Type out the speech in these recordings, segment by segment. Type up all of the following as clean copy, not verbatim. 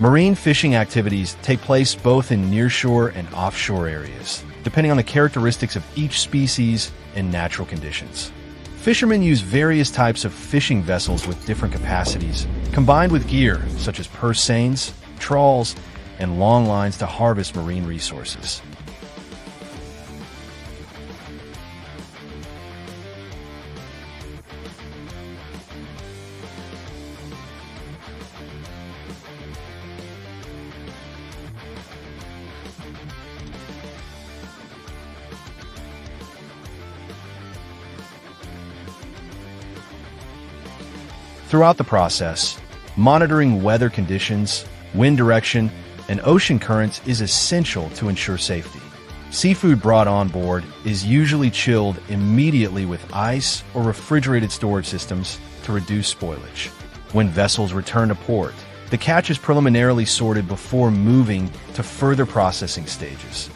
Marine fishing activities take place both in nearshore and offshore areas, depending on the characteristics of each species and natural conditions. Fishermen use various types of fishing vessels with different capacities, combined with gear such as purse seines, trawls, and long lines to harvest marine resources. Throughout the process, monitoring weather conditions, wind direction, and ocean currents is essential to ensure safety. Seafood brought on board is usually chilled immediately with ice or refrigerated storage systems to reduce spoilage. When vessels return to port, the catch is preliminarily sorted before moving to further processing stages.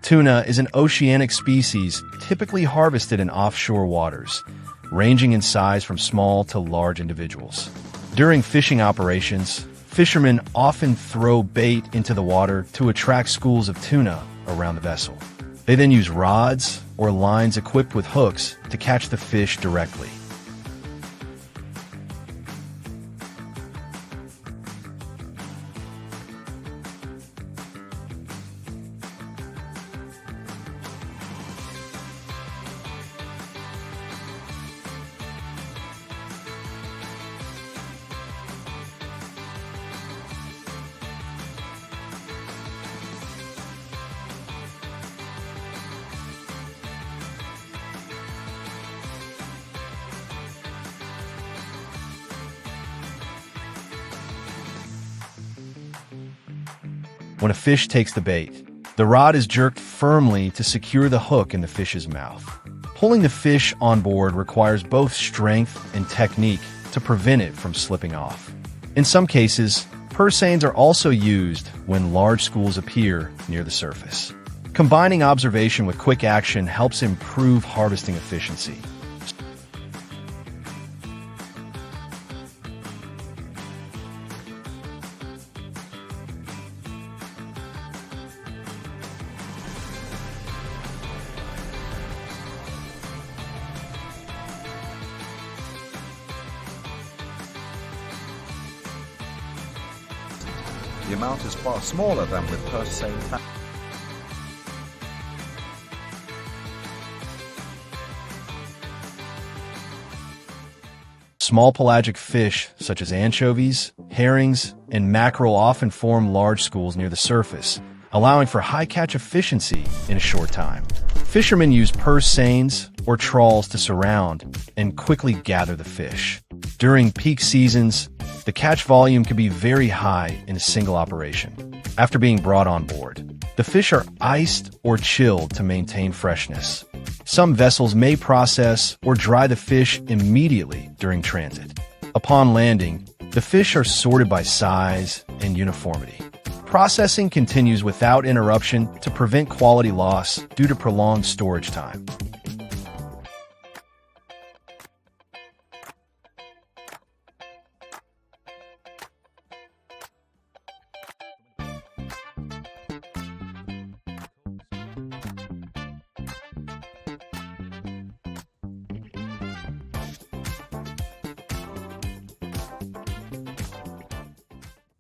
Tuna is an oceanic species typically harvested in offshore waters, ranging in size from small to large individuals. During fishing operations, fishermen often throw bait into the water to attract schools of tuna around the vessel. They then use rods or lines equipped with hooks to catch the fish directly. When a fish takes the bait, the rod is jerked firmly to secure the hook in the fish's mouth. Pulling the fish on board requires both strength and technique to prevent it from slipping off. In some cases, purse seines are also used when large schools appear near the surface. Combining observation with quick action helps improve harvesting efficiency. The amount is far smaller than with purse seine. Small pelagic fish, such as anchovies, herrings, and mackerel often form large schools near the surface, allowing for high catch efficiency in a short time. Fishermen use purse seines or trawls to surround and quickly gather the fish. During peak seasons, the catch volume can be very high in a single operation. After being brought on board, the fish are iced or chilled to maintain freshness. Some vessels may process or dry the fish immediately during transit. Upon landing, the fish are sorted by size and uniformity. Processing continues without interruption to prevent quality loss due to prolonged storage time.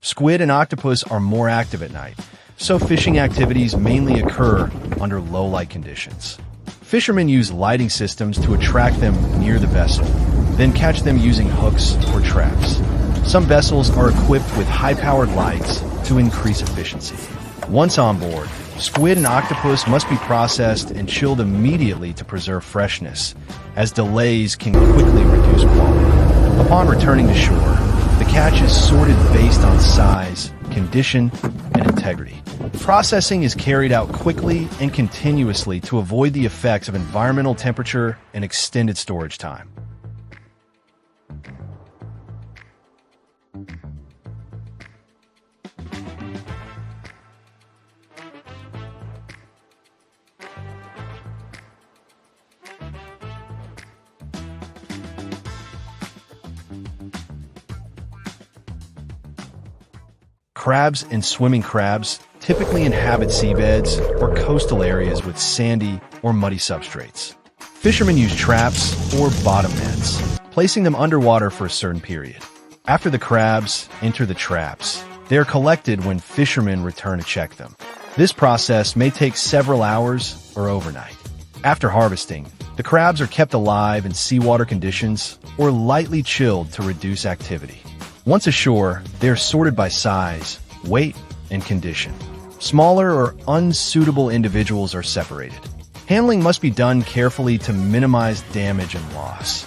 Squid and octopus are more active at night, so fishing activities mainly occur under low light conditions. Fishermen use lighting systems to attract them near the vessel, then catch them using hooks or traps. Some vessels are equipped with high-powered lights to increase efficiency. Once on board, squid and octopus must be processed and chilled immediately to preserve freshness, as delays can quickly reduce quality. Upon returning to shore, the catch is sorted based on size condition, and integrity. Processing is carried out quickly and continuously to avoid the effects of environmental temperature and extended storage time. Crabs and swimming crabs typically inhabit seabeds or coastal areas with sandy or muddy substrates. Fishermen use traps or bottom nets, placing them underwater for a certain period. After the crabs enter the traps, they are collected when fishermen return to check them. This process may take several hours or overnight. After harvesting, the crabs are kept alive in seawater conditions or lightly chilled to reduce activity. Once ashore, they are sorted by size, weight, and condition. Smaller or unsuitable individuals are separated. Handling must be done carefully to minimize damage and loss.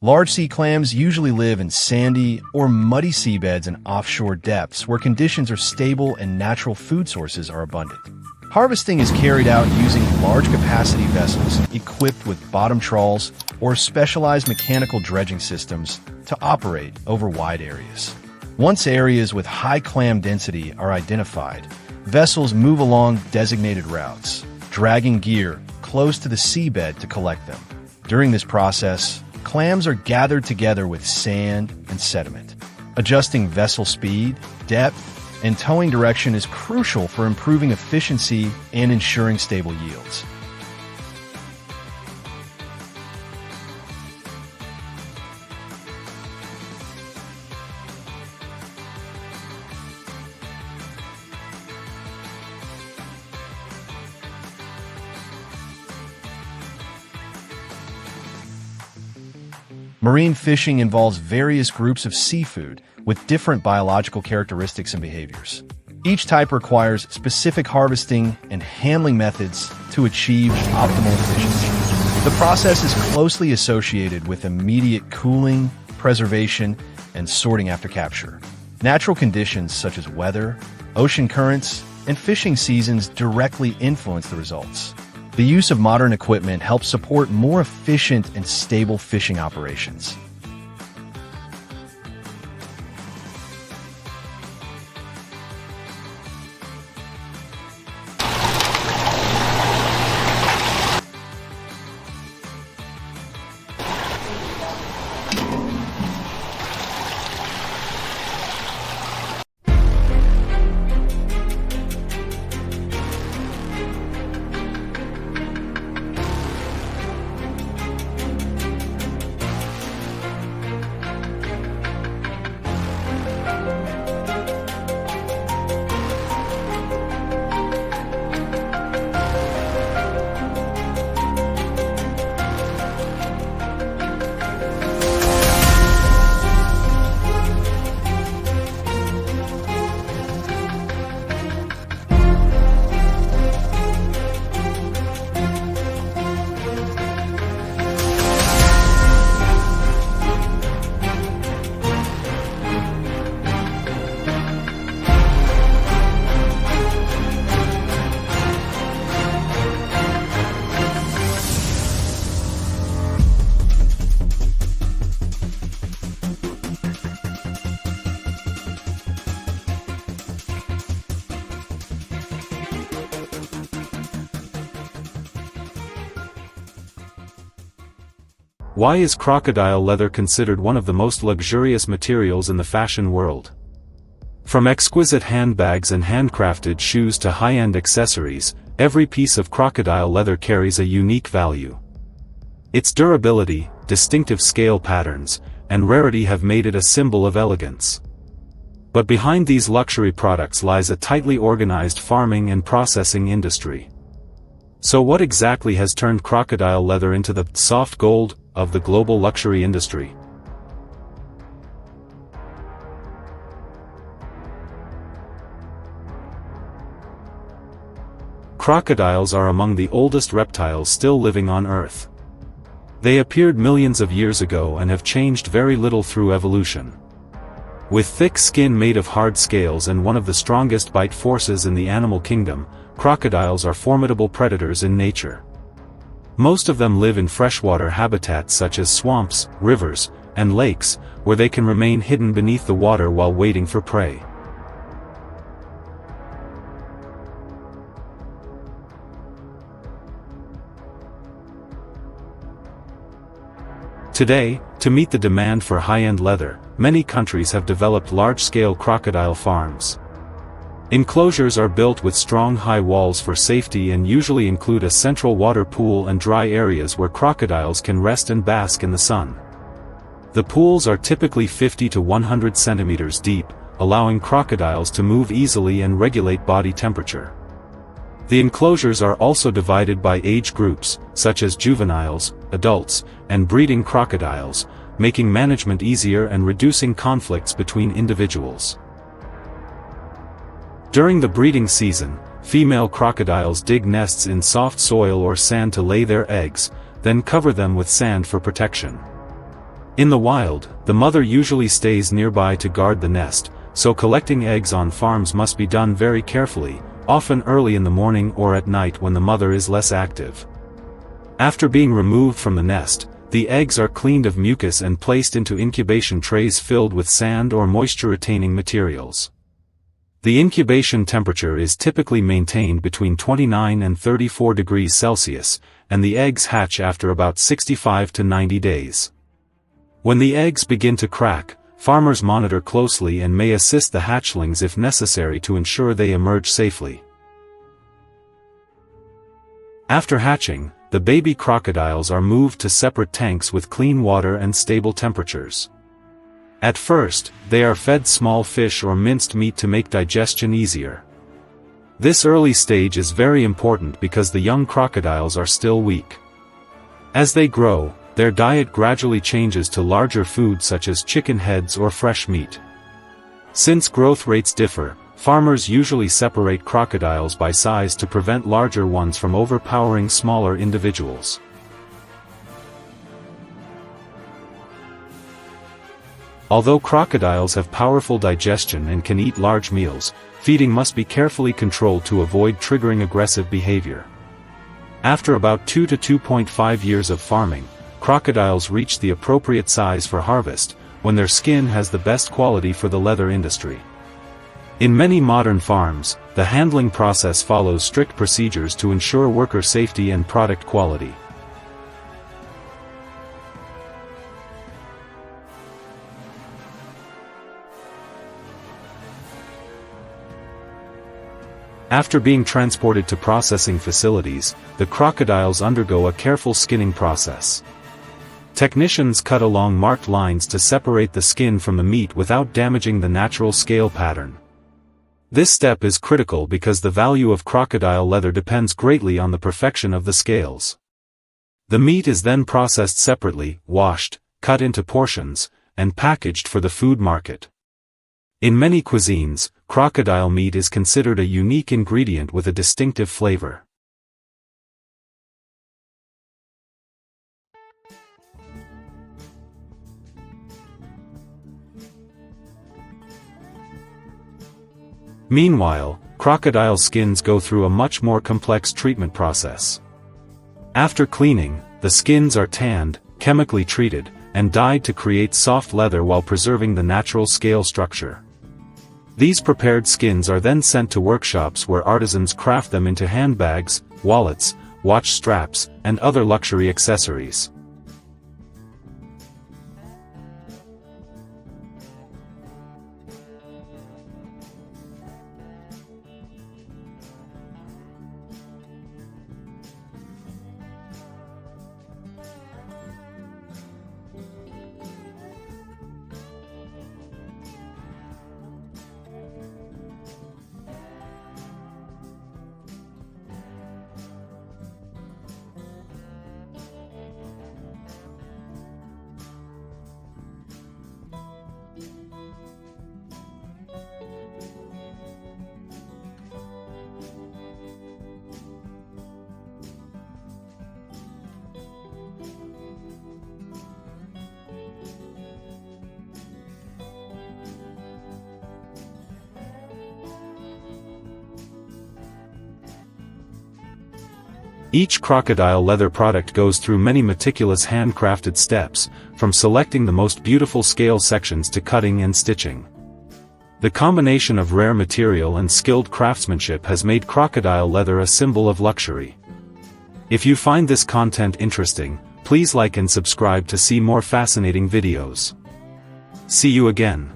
Large sea clams usually live in sandy or muddy seabeds and offshore depths where conditions are stable and natural food sources are abundant. Harvesting is carried out using large-capacity vessels equipped with bottom trawls or specialized mechanical dredging systems to operate over wide areas. Once areas with high clam density are identified, vessels move along designated routes, dragging gear close to the seabed to collect them. During this process, clams are gathered together with sand and sediment. Adjusting vessel speed, depth, and towing direction is crucial for improving efficiency and ensuring stable yields. Marine fishing involves various groups of seafood with different biological characteristics and behaviors. Each type requires specific harvesting and handling methods to achieve optimal efficiency. The process is closely associated with immediate cooling, preservation, and sorting after capture. Natural conditions such as weather, ocean currents, and fishing seasons directly influence the results. The use of modern equipment helps support more efficient and stable fishing operations. Why is crocodile leather considered one of the most luxurious materials in the fashion world? From exquisite handbags and handcrafted shoes to high-end accessories, every piece of crocodile leather carries a unique value. Its durability, distinctive scale patterns, and rarity have made it a symbol of elegance. But behind these luxury products lies a tightly organized farming and processing industry. So what exactly has turned crocodile leather into the soft gold of the global luxury industry? Crocodiles are among the oldest reptiles still living on Earth. They appeared millions of years ago and have changed very little through evolution. With thick skin made of hard scales and one of the strongest bite forces in the animal kingdom, crocodiles are formidable predators in nature. Most of them live in freshwater habitats such as swamps, rivers, and lakes, where they can remain hidden beneath the water while waiting for prey. Today, to meet the demand for high-end leather, many countries have developed large-scale crocodile farms. Enclosures are built with strong high walls for safety and usually include a central water pool and dry areas where crocodiles can rest and bask in the sun. The pools are typically 50 to 100 centimeters deep, allowing crocodiles to move easily and regulate body temperature. The enclosures are also divided by age groups, such as juveniles, adults, and breeding crocodiles, making management easier and reducing conflicts between individuals. During the breeding season, female crocodiles dig nests in soft soil or sand to lay their eggs, then cover them with sand for protection. In the wild, the mother usually stays nearby to guard the nest, so collecting eggs on farms must be done very carefully, often early in the morning or at night when the mother is less active. After being removed from the nest, the eggs are cleaned of mucus and placed into incubation trays filled with sand or moisture-retaining materials. The incubation temperature is typically maintained between 29 and 34 degrees Celsius, and the eggs hatch after about 65 to 90 days. When the eggs begin to crack, farmers monitor closely and may assist the hatchlings if necessary to ensure they emerge safely. After hatching, the baby crocodiles are moved to separate tanks with clean water and stable temperatures. At first, they are fed small fish or minced meat to make digestion easier. This early stage is very important because the young crocodiles are still weak. As they grow, their diet gradually changes to larger food such as chicken heads or fresh meat. Since growth rates differ, farmers usually separate crocodiles by size to prevent larger ones from overpowering smaller individuals. Although crocodiles have powerful digestion and can eat large meals, feeding must be carefully controlled to avoid triggering aggressive behavior. After about 2 to 2.5 years of farming, crocodiles reach the appropriate size for harvest, when their skin has the best quality for the leather industry. In many modern farms, the handling process follows strict procedures to ensure worker safety and product quality. After being transported to processing facilities, the crocodiles undergo a careful skinning process. Technicians cut along marked lines to separate the skin from the meat without damaging the natural scale pattern. This step is critical because the value of crocodile leather depends greatly on the perfection of the scales. The meat is then processed separately, washed, cut into portions, and packaged for the food market. In many cuisines, crocodile meat is considered a unique ingredient with a distinctive flavor. Meanwhile, crocodile skins go through a much more complex treatment process. After cleaning, the skins are tanned, chemically treated, and dyed to create soft leather while preserving the natural scale structure. These prepared skins are then sent to workshops where artisans craft them into handbags, wallets, watch straps, and other luxury accessories. Each crocodile leather product goes through many meticulous handcrafted steps, from selecting the most beautiful scale sections to cutting and stitching. The combination of rare material and skilled craftsmanship has made crocodile leather a symbol of luxury. If you find this content interesting, please like and subscribe to see more fascinating videos. See you again.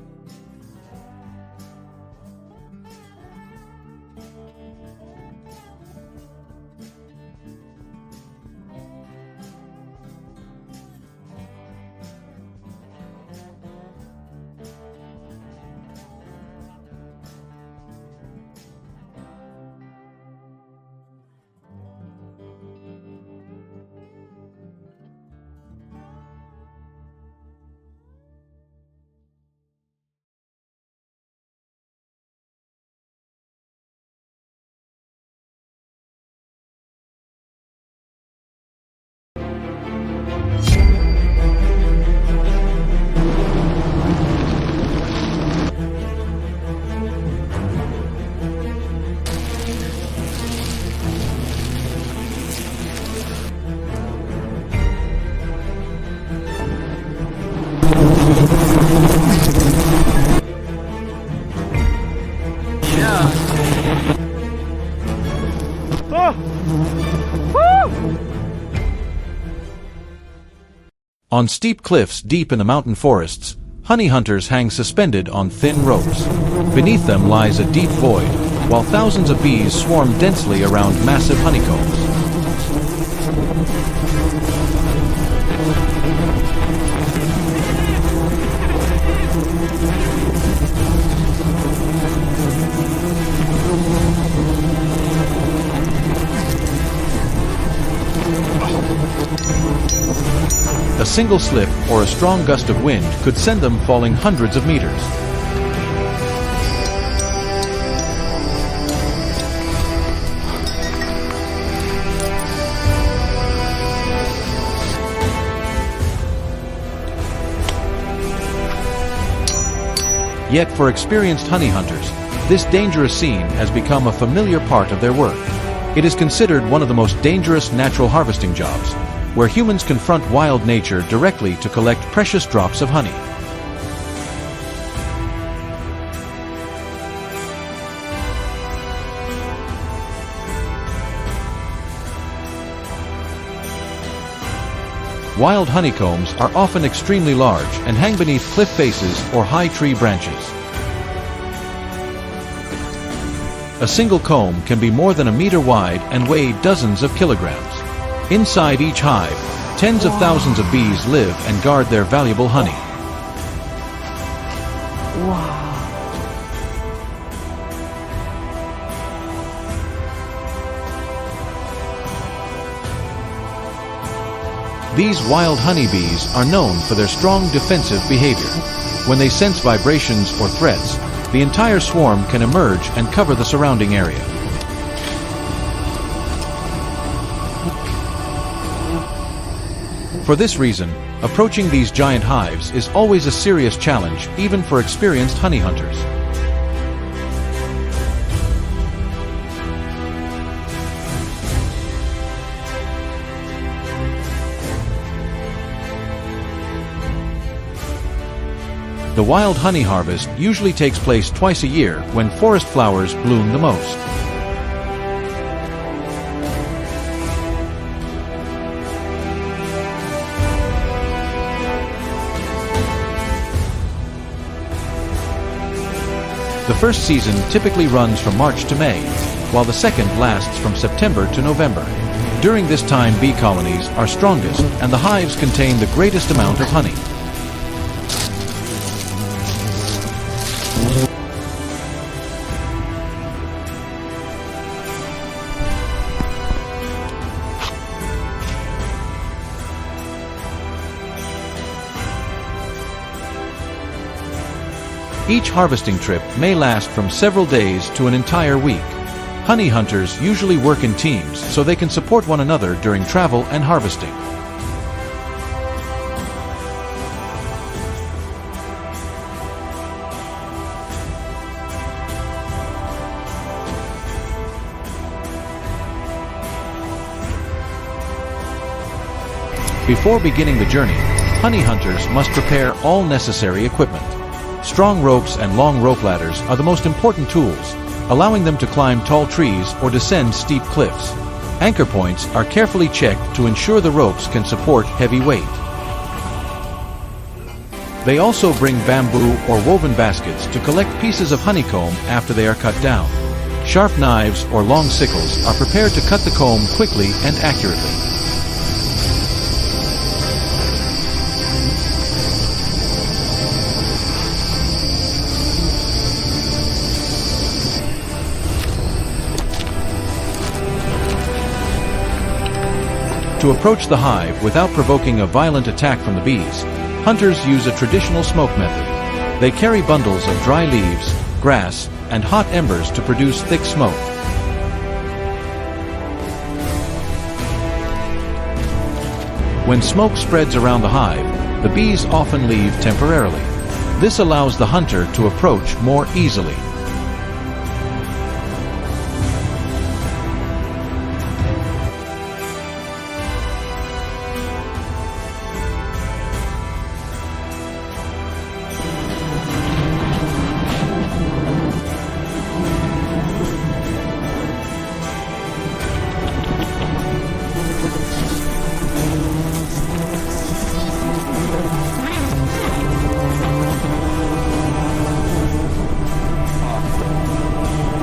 On steep cliffs deep in the mountain forests, honey hunters hang suspended on thin ropes. Beneath them lies a deep void, while thousands of bees swarm densely around massive honeycombs. A single slip or a strong gust of wind could send them falling hundreds of meters. Yet for experienced honey hunters, this dangerous scene has become a familiar part of their work. It is considered one of the most dangerous natural harvesting jobs, where humans confront wild nature directly to collect precious drops of honey. Wild honeycombs are often extremely large and hang beneath cliff faces or high tree branches. A single comb can be more than a meter wide and weigh dozens of kilograms. Inside each hive, tens of thousands of bees live and guard their valuable honey. These wild honeybees are known for their strong defensive behavior. When they sense vibrations or threats, the entire swarm can emerge and cover the surrounding area. For this reason, approaching these giant hives is always a serious challenge, even for experienced honey hunters. The wild honey harvest usually takes place twice a year when forest flowers bloom the most. The first season typically runs from March to May, while the second lasts from September to November. During this time, bee colonies are strongest and the hives contain the greatest amount of honey. Each harvesting trip may last from several days to an entire week. Honey hunters usually work in teams so they can support one another during travel and harvesting. Before beginning the journey, honey hunters must prepare all necessary equipment. Strong ropes and long rope ladders are the most important tools, allowing them to climb tall trees or descend steep cliffs. Anchor points are carefully checked to ensure the ropes can support heavy weight. They also bring bamboo or woven baskets to collect pieces of honeycomb after they are cut down. Sharp knives or long sickles are prepared to cut the comb quickly and accurately. To approach the hive without provoking a violent attack from the bees, hunters use a traditional smoke method. They carry bundles of dry leaves, grass, and hot embers to produce thick smoke. When smoke spreads around the hive, the bees often leave temporarily. This allows the hunter to approach more easily.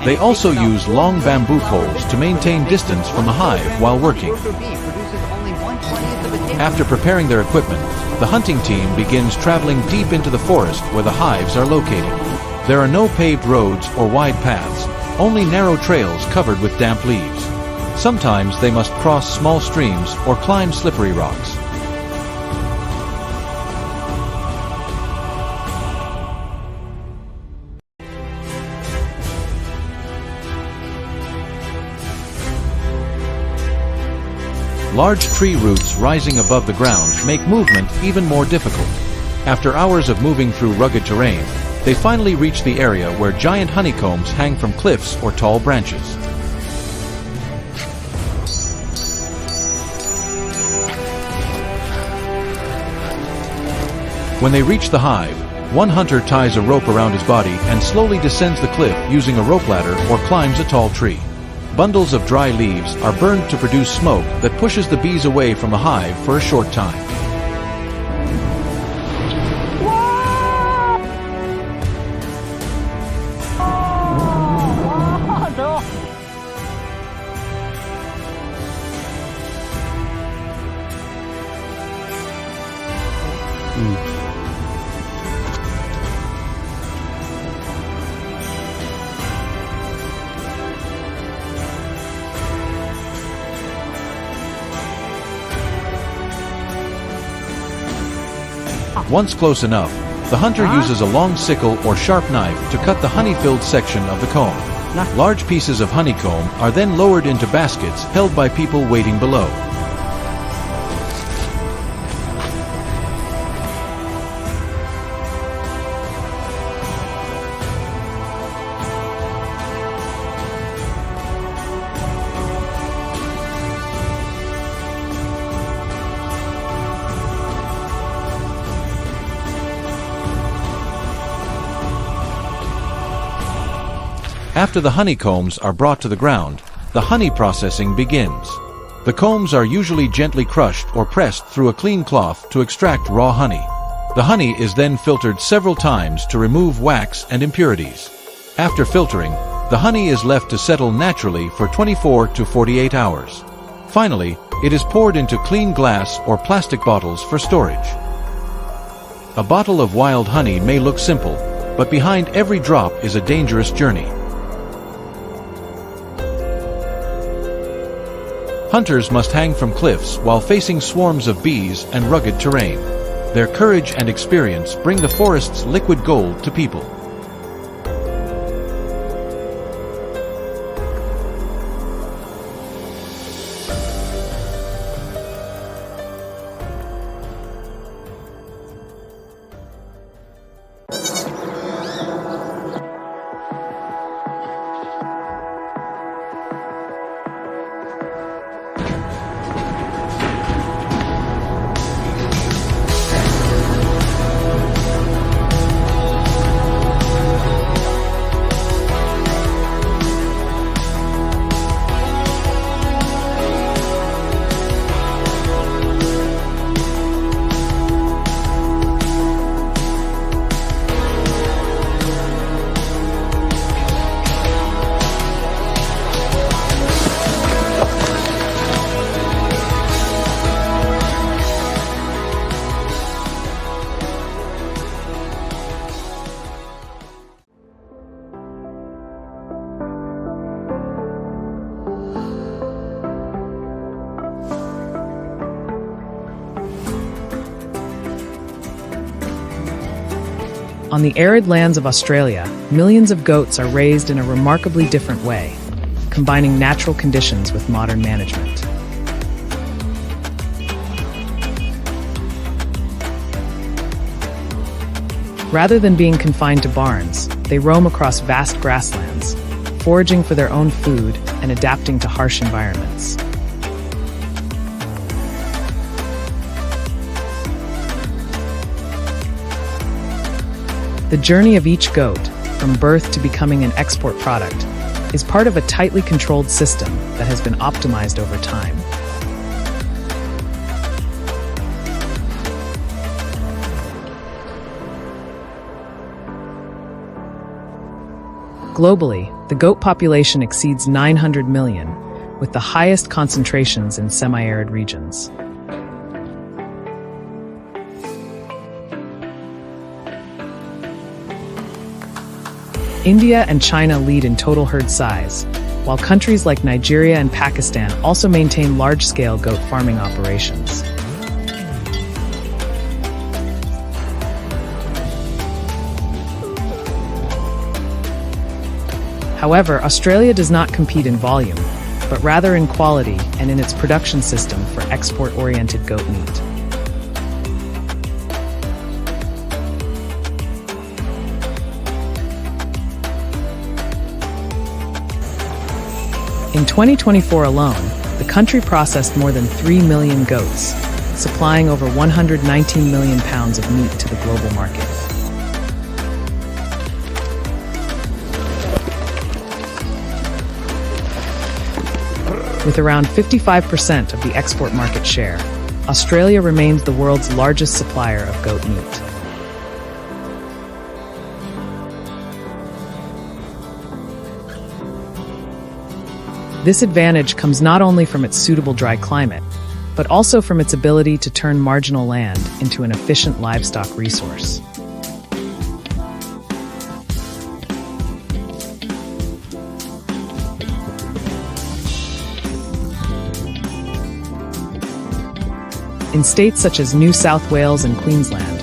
They also use long bamboo poles to maintain distance from the hive while working. After preparing their equipment, the hunting team begins traveling deep into the forest where the hives are located. There are no paved roads or wide paths, only narrow trails covered with damp leaves. Sometimes they must cross small streams or climb slippery rocks. Large tree roots rising above the ground make movement even more difficult. After hours of moving through rugged terrain, they finally reach the area where giant honeycombs hang from cliffs or tall branches. When they reach the hive, one hunter ties a rope around his body and slowly descends the cliff using a rope ladder or climbs a tall tree. Bundles of dry leaves are burned to produce smoke that pushes the bees away from the hive for a short time. Once close enough, the hunter uses a long sickle or sharp knife to cut the honey-filled section of the comb. Large pieces of honeycomb are then lowered into baskets held by people waiting below. After the honeycombs are brought to the ground, the honey processing begins. The combs are usually gently crushed or pressed through a clean cloth to extract raw honey. The honey is then filtered several times to remove wax and impurities. After filtering, the honey is left to settle naturally for 24 to 48 hours. Finally, it is poured into clean glass or plastic bottles for storage. A bottle of wild honey may look simple, but behind every drop is a dangerous journey. Hunters must hang from cliffs while facing swarms of bees and rugged terrain. Their courage and experience bring the forest's liquid gold to people. On the arid lands of Australia, millions of goats are raised in a remarkably different way, combining natural conditions with modern management. Rather than being confined to barns, they roam across vast grasslands, foraging for their own food and adapting to harsh environments. The journey of each goat, from birth to becoming an export product, is part of a tightly controlled system that has been optimized over time. Globally, the goat population exceeds 900 million, with the highest concentrations in semi-arid regions. India and China lead in total herd size, while countries like Nigeria and Pakistan also maintain large-scale goat farming operations. However, Australia does not compete in volume, but rather in quality and in its production system for export-oriented goat meat. In 2024 alone, the country processed more than 3 million goats, supplying over 119 million pounds of meat to the global market. With around 55% of the export market share, Australia remains the world's largest supplier of goat meat. This advantage comes not only from its suitable dry climate, but also from its ability to turn marginal land into an efficient livestock resource. In states such as New South Wales and Queensland,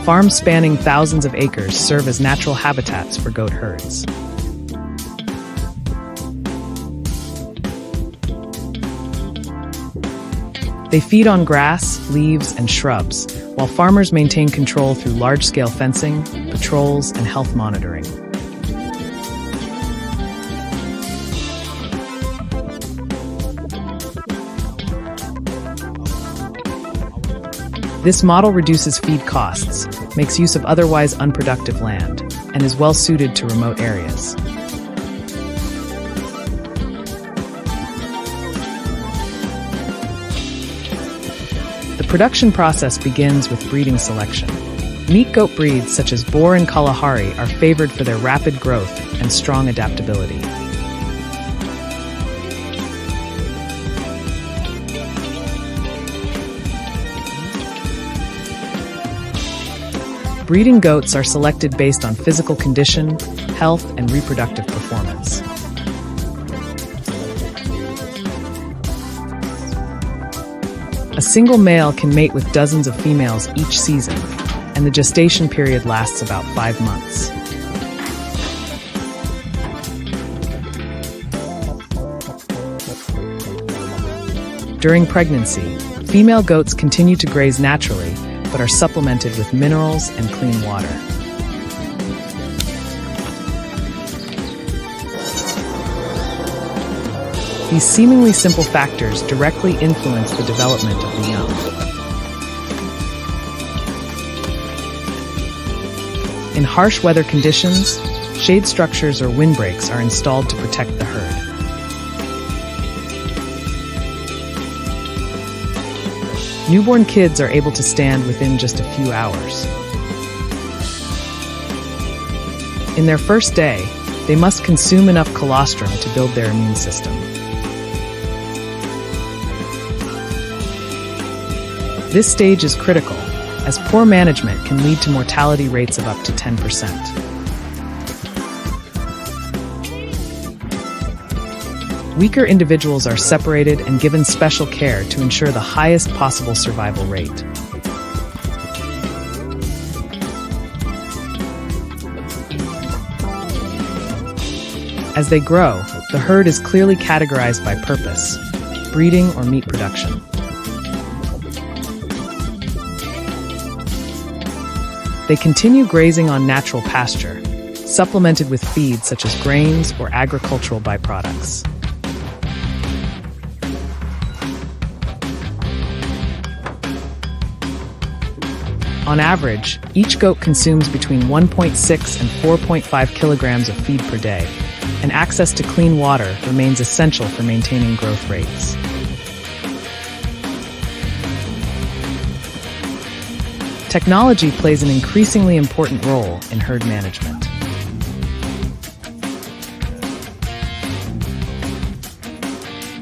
farms spanning thousands of acres serve as natural habitats for goat herds. They feed on grass, leaves, and shrubs, while farmers maintain control through large-scale fencing, patrols, and health monitoring. This model reduces feed costs, makes use of otherwise unproductive land, and is well suited to remote areas. The production process begins with breeding selection. Meat goat breeds such as Boar and Kalahari are favored for their rapid growth and strong adaptability. Breeding goats are selected based on physical condition, health, and reproductive performance. A single male can mate with dozens of females each season, and the gestation period lasts about 5 months. During pregnancy, female goats continue to graze naturally, but are supplemented with minerals and clean water. These seemingly simple factors directly influence the development of the young. In harsh weather conditions, shade structures or windbreaks are installed to protect the herd. Newborn kids are able to stand within just a few hours. In their first day, they must consume enough colostrum to build their immune system. This stage is critical, as poor management can lead to mortality rates of up to 10%. Weaker individuals are separated and given special care to ensure the highest possible survival rate. As they grow, the herd is clearly categorized by purpose: breeding or meat production. They continue grazing on natural pasture, supplemented with feeds such as grains or agricultural byproducts. On average, each goat consumes between 1.6 and 4.5 kilograms of feed per day, and access to clean water remains essential for maintaining growth rates. Technology plays an increasingly important role in herd management.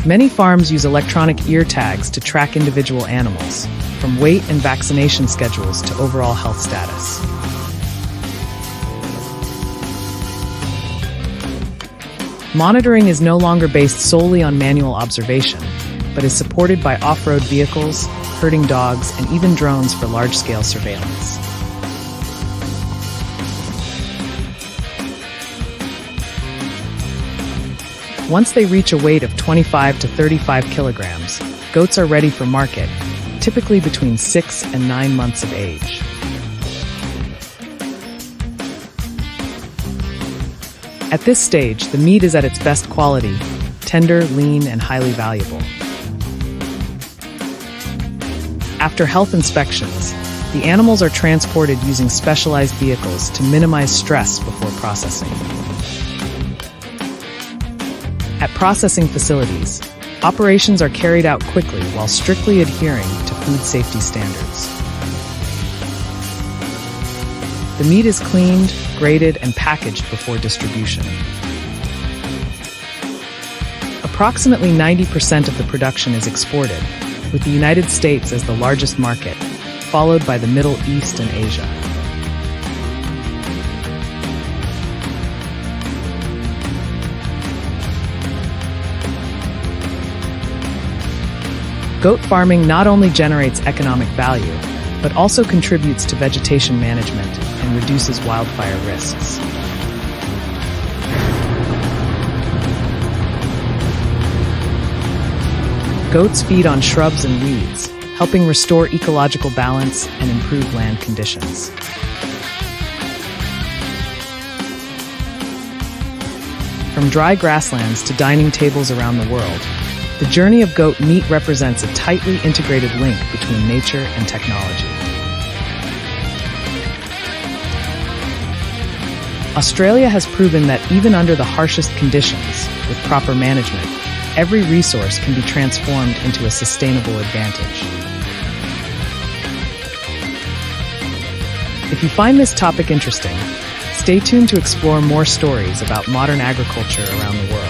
Many farms use electronic ear tags to track individual animals, from weight and vaccination schedules to overall health status. Monitoring is no longer based solely on manual observation, but is supported by off-road vehicles, herding dogs, and even drones for large-scale surveillance. Once they reach a weight of 25 to 35 kilograms, goats are ready for market, typically between 6 and 9 months of age. At this stage, the meat is at its best quality: tender, lean, and highly valuable. After health inspections, the animals are transported using specialized vehicles to minimize stress before processing. At processing facilities, operations are carried out quickly while strictly adhering to food safety standards. The meat is cleaned, graded, and packaged before distribution. Approximately 90% of the production is exported, with the United States as the largest market, followed by the Middle East and Asia. Goat farming not only generates economic value, but also contributes to vegetation management and reduces wildfire risks. Goats feed on shrubs and weeds, helping restore ecological balance and improve land conditions. From dry grasslands to dining tables around the world, the journey of goat meat represents a tightly integrated link between nature and technology. Australia has proven that even under the harshest conditions, with proper management, every resource can be transformed into a sustainable advantage. If you find this topic interesting, stay tuned to explore more stories about modern agriculture around the world.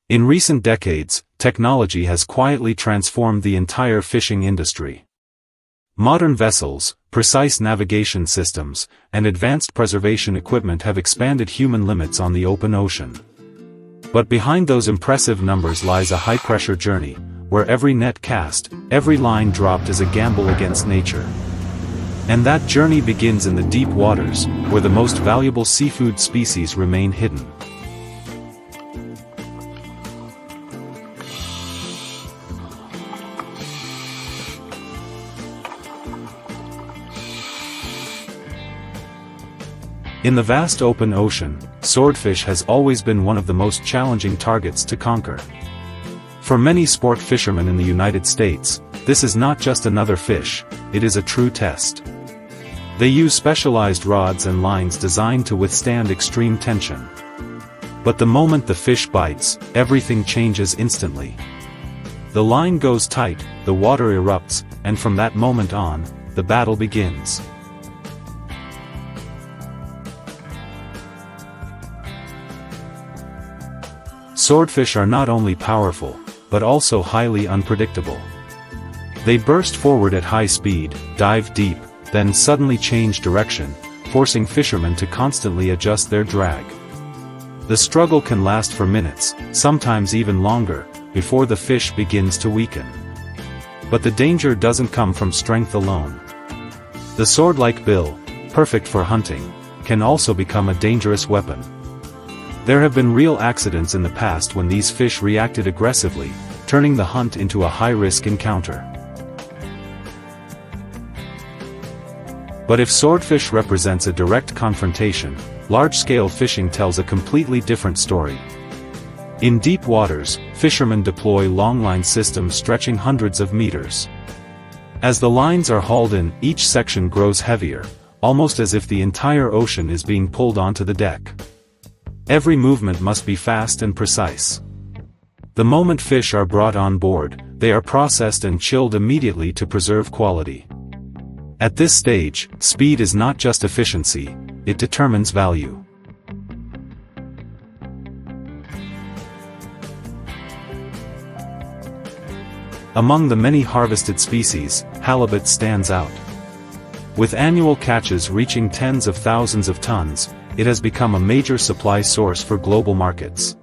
In recent decades, technology has quietly transformed the entire fishing industry. Modern vessels, precise navigation systems, and advanced preservation equipment have expanded human limits on the open ocean. But behind those impressive numbers lies a high-pressure journey, where every net cast, every line dropped is a gamble against nature. And that journey begins in the deep waters, where the most valuable seafood species remain hidden. In the vast open ocean, swordfish has always been one of the most challenging targets to conquer. For many sport fishermen in the United States, this is not just another fish, it is a true test. They use specialized rods and lines designed to withstand extreme tension. But the moment the fish bites, everything changes instantly. The line goes tight, the water erupts, and from that moment on, the battle begins. Swordfish are not only powerful, but also highly unpredictable. They burst forward at high speed, dive deep, then suddenly change direction, forcing fishermen to constantly adjust their drag. The struggle can last for minutes, sometimes even longer, before the fish begins to weaken. But the danger doesn't come from strength alone. The sword-like bill, perfect for hunting, can also become a dangerous weapon. There have been real accidents in the past when these fish reacted aggressively, turning the hunt into a high-risk encounter. But if swordfish represents a direct confrontation, large-scale fishing tells a completely different story. In deep waters, fishermen deploy longline systems stretching hundreds of meters. As the lines are hauled in, each section grows heavier, almost as if the entire ocean is being pulled onto the deck. Every movement must be fast and precise. The moment fish are brought on board, they are processed and chilled immediately to preserve quality. At this stage, speed is not just efficiency, it determines value. Among the many harvested species, halibut stands out. With annual catches reaching tens of thousands of tons, it has become a major supply source for global markets.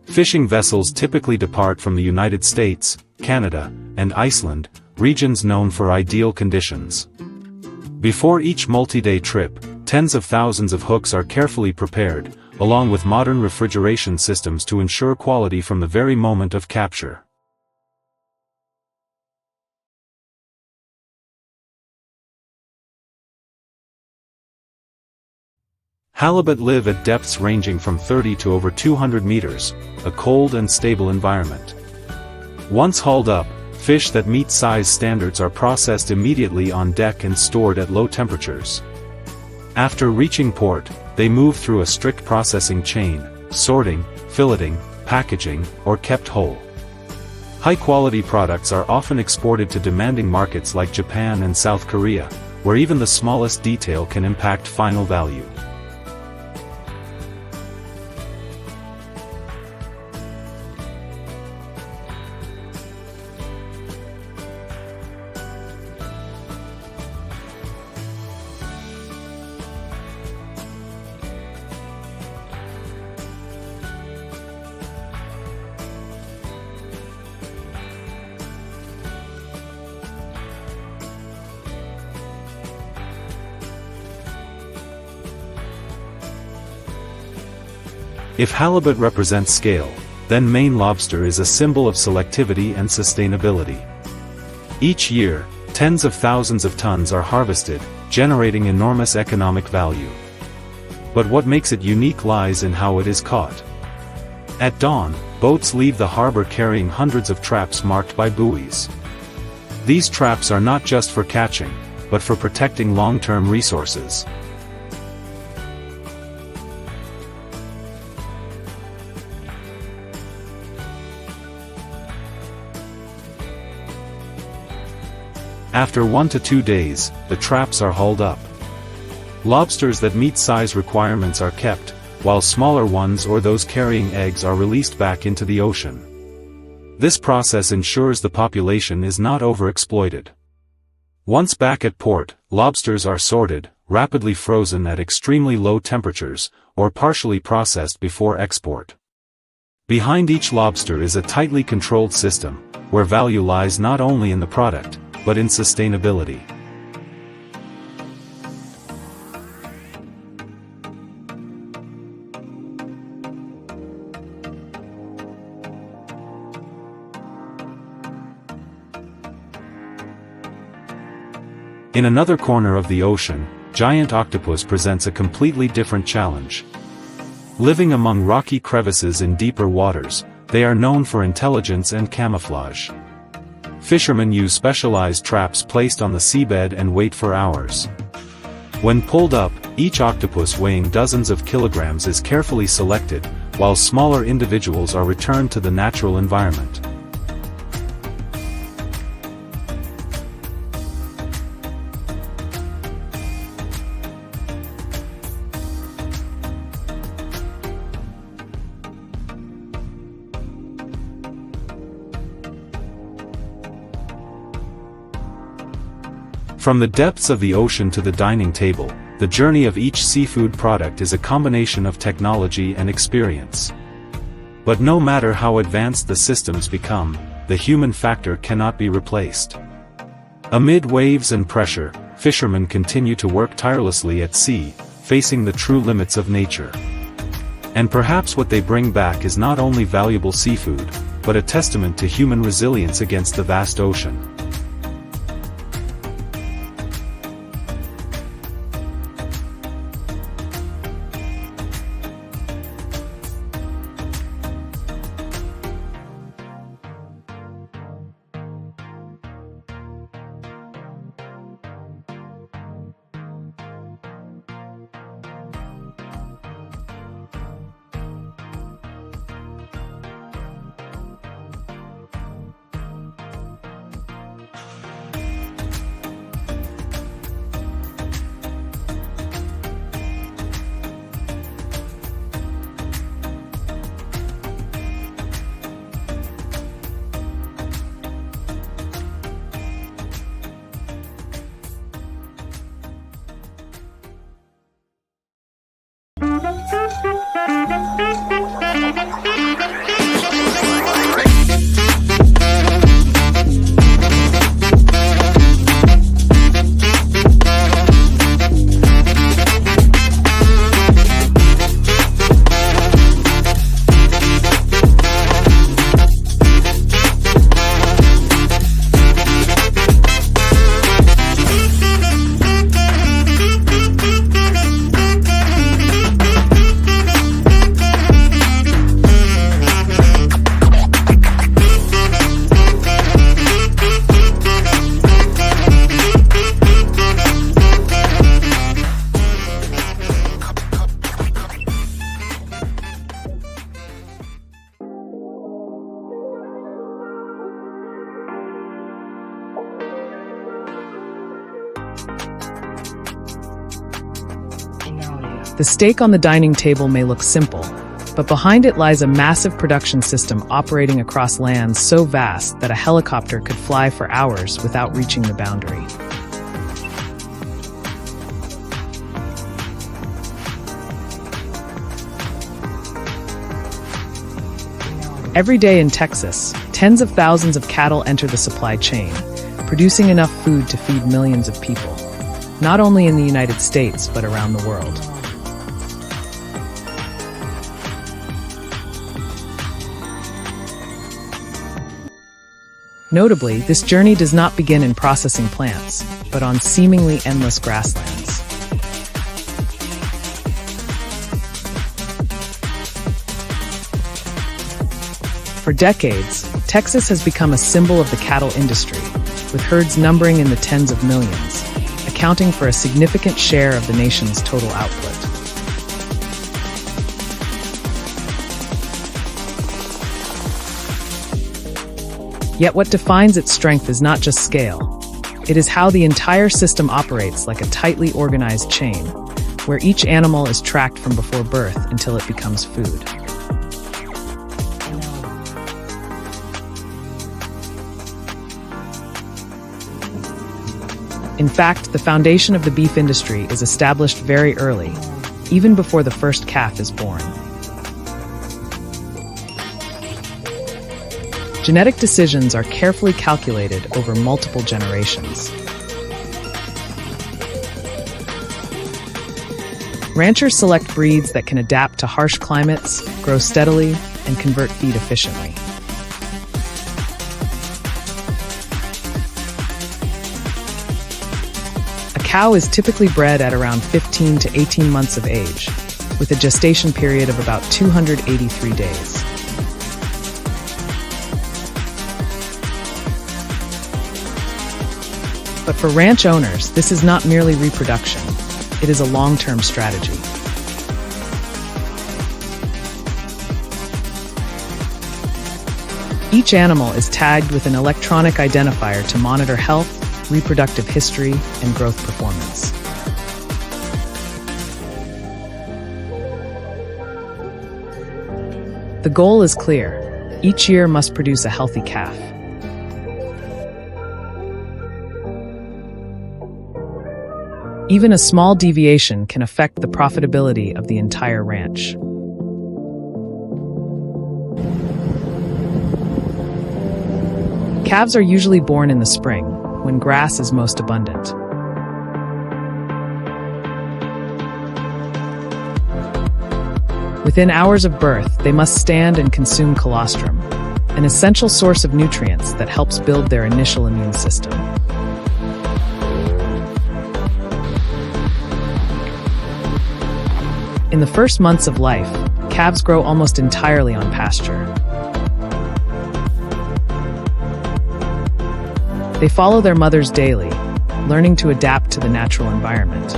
Fishing vessels typically depart from the United States, Canada, and Iceland, regions known for ideal conditions. Before each multi-day trip, tens of thousands of hooks are carefully prepared, along with modern refrigeration systems to ensure quality from the very moment of capture. Halibut live at depths ranging from 30 to over 200 meters, a cold and stable environment. Once hauled up, fish that meet size standards are processed immediately on deck and stored at low temperatures. After reaching port, they move through a strict processing chain, sorting, filleting, packaging, or kept whole. High-quality products are often exported to demanding markets like Japan and South Korea, where even the smallest detail can impact final value. If halibut represents scale, then Maine lobster is a symbol of selectivity and sustainability. Each year, tens of thousands of tons are harvested, generating enormous economic value. But what makes it unique lies in how it is caught. At dawn, boats leave the harbor carrying hundreds of traps marked by buoys. These traps are not just for catching, but for protecting long-term resources. After 1 to 2 days, the traps are hauled up. Lobsters that meet size requirements are kept, while smaller ones or those carrying eggs are released back into the ocean. This process ensures the population is not overexploited. Once back at port, lobsters are sorted, rapidly frozen at extremely low temperatures, or partially processed before export. Behind each lobster is a tightly controlled system, where value lies not only in the product, but in sustainability. In another corner of the ocean, giant octopus presents a completely different challenge. Living among rocky crevices in deeper waters, they are known for intelligence and camouflage. Fishermen use specialized traps placed on the seabed and wait for hours. When pulled up, each octopus weighing dozens of kilograms is carefully selected, while smaller individuals are returned to the natural environment. From the depths of the ocean to the dining table, the journey of each seafood product is a combination of technology and experience. But no matter how advanced the systems become, the human factor cannot be replaced. Amid waves and pressure, fishermen continue to work tirelessly at sea, facing the true limits of nature. And perhaps what they bring back is not only valuable seafood, but a testament to human resilience against the vast ocean. The steak on the dining table may look simple, but behind it lies a massive production system operating across lands so vast that a helicopter could fly for hours without reaching the boundary. Every day in Texas, tens of thousands of cattle enter the supply chain, producing enough food to feed millions of people, not only in the United States but around the world. Notably, this journey does not begin in processing plants, but on seemingly endless grasslands. For decades, Texas has become a symbol of the cattle industry, with herds numbering in the tens of millions, accounting for a significant share of the nation's total output. Yet what defines its strength is not just scale. It is how the entire system operates like a tightly organized chain, where each animal is tracked from before birth until it becomes food. In fact, the foundation of the beef industry is established very early, even before the first calf is born. Genetic decisions are carefully calculated over multiple generations. Ranchers select breeds that can adapt to harsh climates, grow steadily, and convert feed efficiently. A cow is typically bred at around 15 to 18 months of age, with a gestation period of about 283 days. But for ranch owners, this is not merely reproduction. It is a long-term strategy. Each animal is tagged with an electronic identifier to monitor health, reproductive history, and growth performance. The goal is clear. Each year must produce a healthy calf. Even a small deviation can affect the profitability of the entire ranch. Calves are usually born in the spring, when grass is most abundant. Within hours of birth, they must stand and consume colostrum, an essential source of nutrients that helps build their initial immune system. In the first months of life, calves grow almost entirely on pasture. They follow their mothers daily, learning to adapt to the natural environment.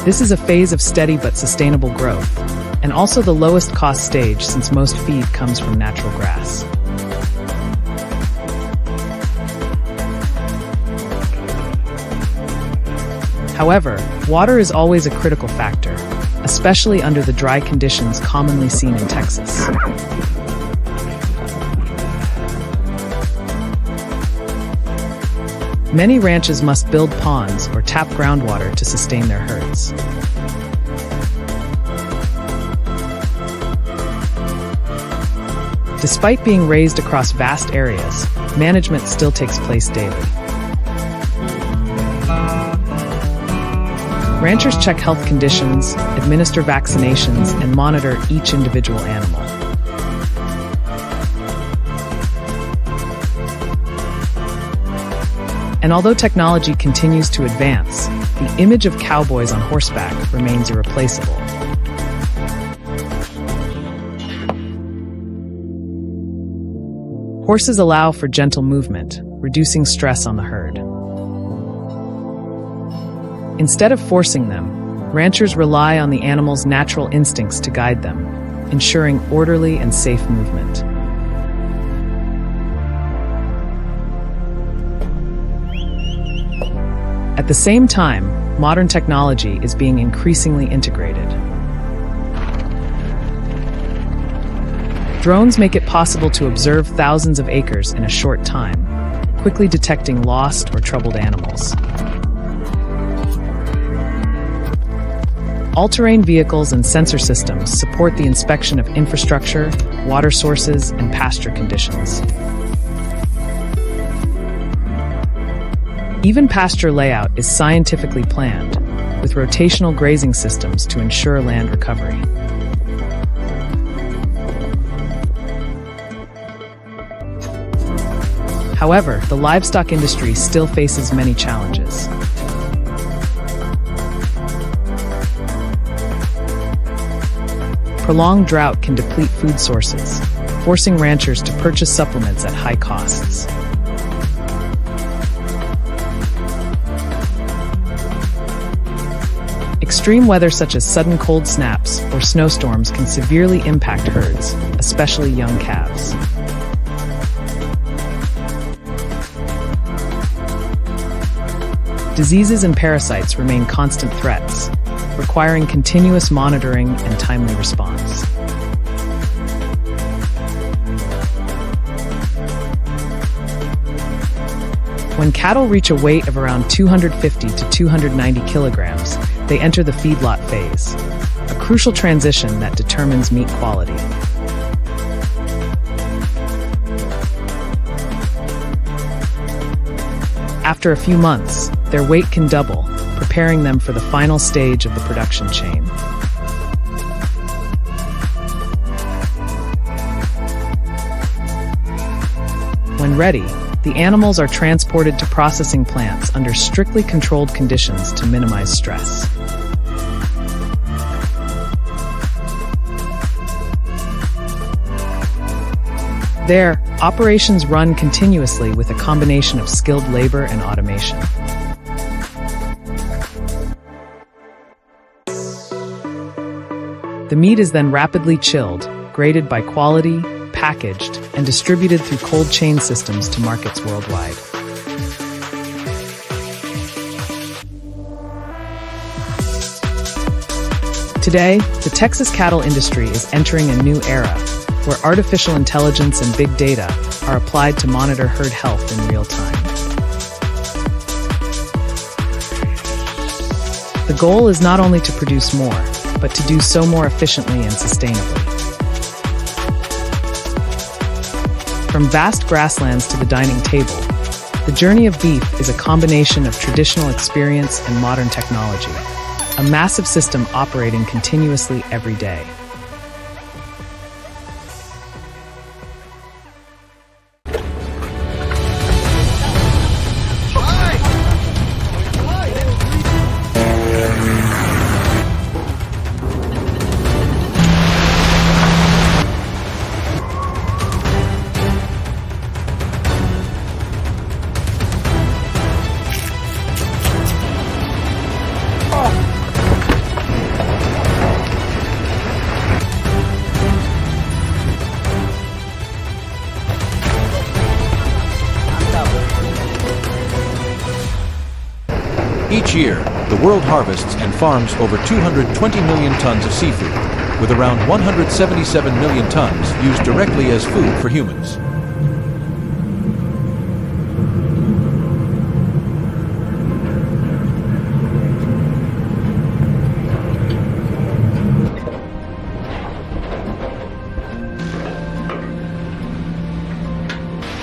This is a phase of steady but sustainable growth, and also the lowest cost stage since most feed comes from natural grass. However, water is always a critical factor, especially under the dry conditions commonly seen in Texas. Many ranches must build ponds or tap groundwater to sustain their herds. Despite being raised across vast areas, management still takes place daily. Ranchers check health conditions, administer vaccinations, and monitor each individual animal. And although technology continues to advance, the image of cowboys on horseback remains irreplaceable. Horses allow for gentle movement, reducing stress on the herd. Instead of forcing them, ranchers rely on the animal's natural instincts to guide them, ensuring orderly and safe movement. At the same time, modern technology is being increasingly integrated. Drones make it possible to observe thousands of acres in a short time, quickly detecting lost or troubled animals. All-terrain vehicles and sensor systems support the inspection of infrastructure, water sources, and pasture conditions. Even pasture layout is scientifically planned, with rotational grazing systems to ensure land recovery. However, the livestock industry still faces many challenges. Prolonged drought can deplete food sources, forcing ranchers to purchase supplements at high costs. Extreme weather such as sudden cold snaps or snowstorms can severely impact herds, especially young calves. Diseases and parasites remain constant threats, requiring continuous monitoring and timely response. When cattle reach a weight of around 250 to 290 kilograms, they enter the feedlot phase, a crucial transition that determines meat quality. After a few months, their weight can double, preparing them for the final stage of the production chain. When ready, The animals are transported to processing plants under strictly controlled conditions to minimize stress. There, operations run continuously with a combination of skilled labor and automation. The meat is then rapidly chilled, graded by quality, packaged, and distributed through cold chain systems to markets worldwide. Today, the Texas cattle industry is entering a new era, where artificial intelligence and big data are applied to monitor herd health in real time. The goal is not only to produce more, but to do so more efficiently and sustainably. From vast grasslands to the dining table, the journey of beef is a combination of traditional experience and modern technology, a massive system operating continuously every day. Each year, the world harvests and farms over 220 million tons of seafood, with around 177 million tons used directly as food for humans.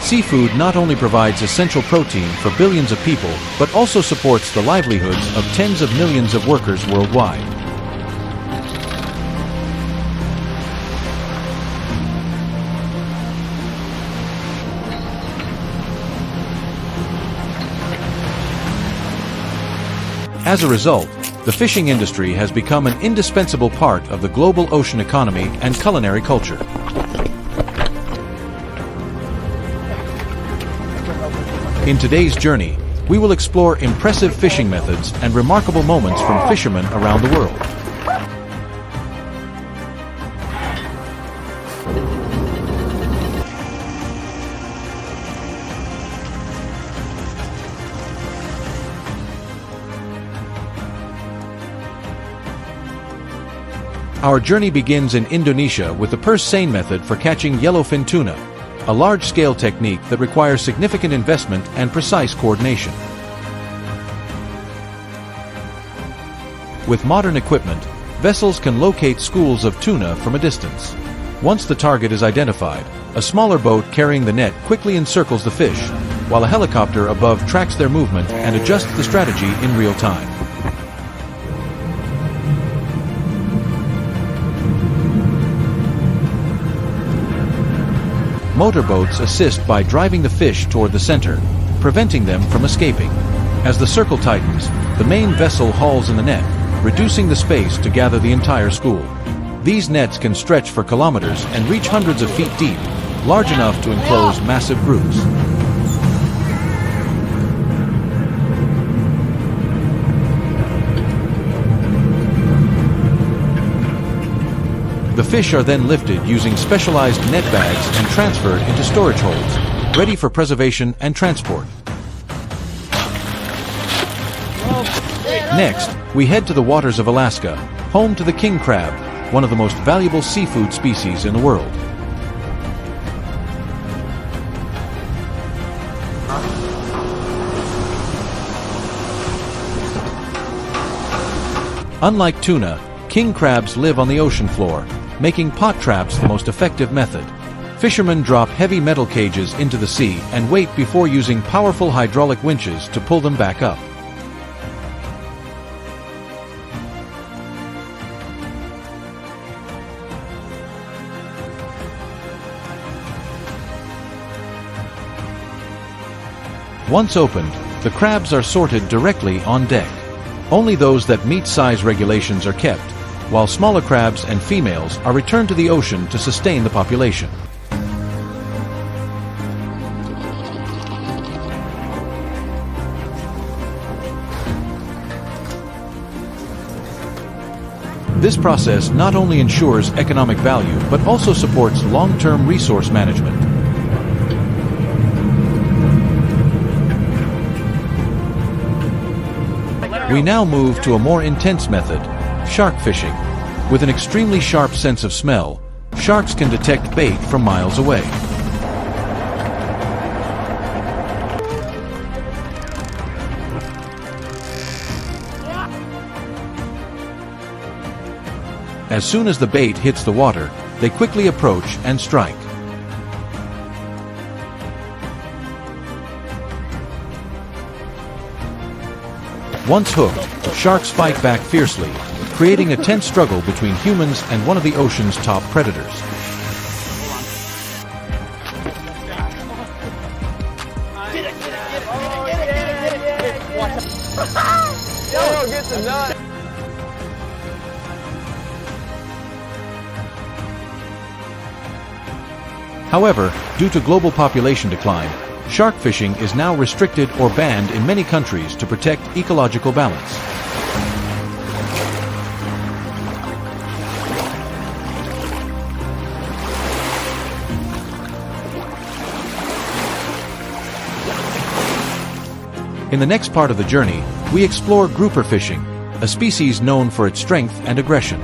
Seafood not only provides essential protein for billions of people, but also supports the livelihoods of tens of millions of workers worldwide. As a result, the fishing industry has become an indispensable part of the global ocean economy and culinary culture. In today's journey, we will explore impressive fishing methods and remarkable moments from fishermen around the world. Our journey begins in Indonesia with the purse seine method for catching yellowfin tuna, a large-scale technique that requires significant investment and precise coordination. With modern equipment, vessels can locate schools of tuna from a distance. Once the target is identified, a smaller boat carrying the net quickly encircles the fish, while a helicopter above tracks their movement and adjusts the strategy in real time. Motorboats assist by driving the fish toward the center, preventing them from escaping. As the circle tightens, the main vessel hauls in the net, reducing the space to gather the entire school. These nets can stretch for kilometers and reach hundreds of feet deep, large enough to enclose massive groups. The fish are then lifted using specialized net bags and transferred into storage holds, ready for preservation and transport. Next, we head to the waters of Alaska, home to the king crab, one of the most valuable seafood species in the world. Unlike tuna, king crabs live on the ocean floor, making pot traps the most effective method. Fishermen drop heavy metal cages into the sea and wait before using powerful hydraulic winches to pull them back up. Once opened, the crabs are sorted directly on deck. Only those that meet size regulations are kept, while smaller crabs and females are returned to the ocean to sustain the population. This process not only ensures economic value but also supports long-term resource management. We now move to a more intense method, shark fishing. With an extremely sharp sense of smell, sharks can detect bait from miles away. As soon as the bait hits the water, they quickly approach and strike. Once hooked, sharks fight back fiercely, creating a tense struggle between humans and one of the ocean's top predators. However, due to global population decline, shark fishing is now restricted or banned in many countries to protect ecological balance. In the next part of the journey, we explore grouper fishing, a species known for its strength and aggression.